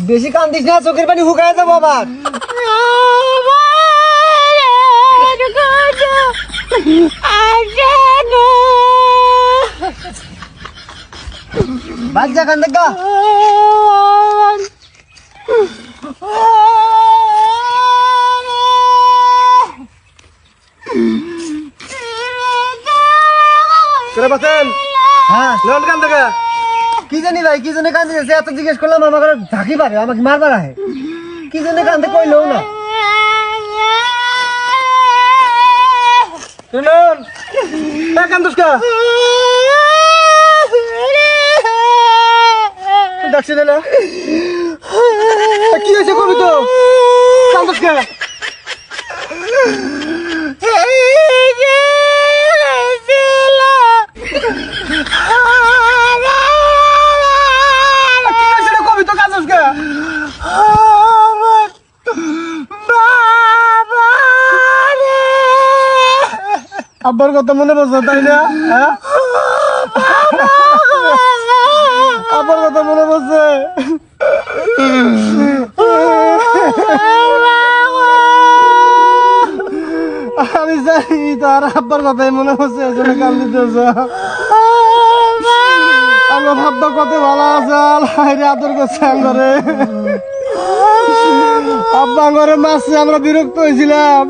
বেশি কান্দিস না, চোখের পানি হুকায় যাবো আবার। বাচ্চা কান্দে গা। হ্যাঁ কি জানি ভাই, কি জন্য কান্দে এত জিজ্ঞেস করলাম, আমাকে ঝাঁকি পারে, আমাকে মারবার আহে, কি জন্য কান্দে কইলো না। ডাকছি না কি হয়েছে, কবি তো কান্দস কে? আব্বার কথা মনে পড়ছে তাই না? আব্বার কথা মনে পড়ছে। আমি জানি তার আব্বার কথাই মনে পড়ছে, এজন্য কান্দিতেছ। আমার ভাবটা কত ভালো আছে, আদর করছে আঙ্গরে। আব্বা আঙ্গরে মাসে আমরা বিরক্ত হয়েছিলাম,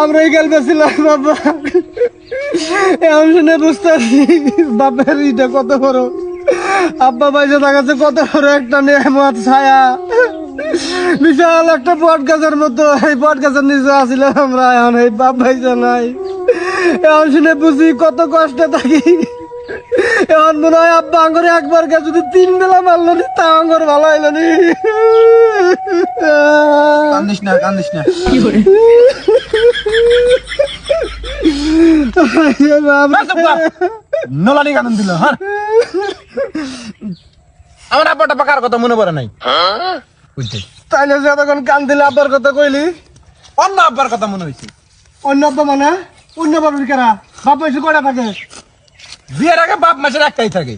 আমরা এই গেল বেছিলাম বাবা। এখন শুনে বুঝতে পারছি বাপের ইটা কত বড়, আব্বা পয়সা থাকাছে কত বড় একটা নেমত ছায়া, বিশাল একটা বট গাছের মতো। এই বট গাছের নিচে আসছিলাম আমরা, এখন এই বাপ পয়সা নাই। এখন শুনে বুঝি কত কষ্টে থাকি। এখন মনে হয় আব্বা আঙ্গরে একবার গে যদি 3 বেলা মারলো নি, তা আঙ্গর ভালো হইল নি। কান্দিস না, কান্দিস না। নোলানি কান্দন দিল। হ্যাঁ আমার আব্বাটা পাকার কথা মনে পড়ে নাই, তাইলে যতক্ষণ কান দিলে আব্বার কথা কইলি, অন্য আব্বার কথা মনে হয়েছে। অন্য আব্বা মানে অন্য বাবার কেরা? বাপ পয়সা কয়টা থাকে? বিয়ের আগে বাপ মাসের একটাই থাকে,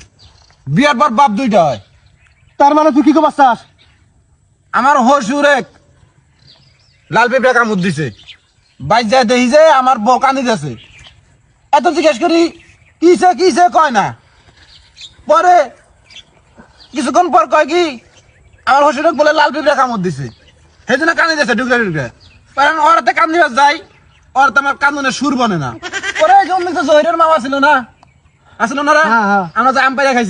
বিয়ের পর বাপ 2টা হয়। তার মানে তুই কি কবার চাস? আমার হসুর এক লাল পেঁপড়া কামড় দিছে, বাইর যায় দেখি যে আমার বউ কান্দি যাচ্ছে। এত জিজ্ঞেস করি কিসে কিসে, কয় না। পরে কিছুক্ষণ পর কয় কি আমার হসুর বলে লাল পেঁপড়া কামড় দিছে, সেই জন্য কান্দি যাচ্ছে ঢুকলে ঢুকলে। কারণ ওরাতে কান্দিবার যাই, ওরাতে আমার কান্দনের সুর বনে না। পরে জহিরের মামা ছিল না, আসলো না, আমরা যে আম পাইয়া খাইছি।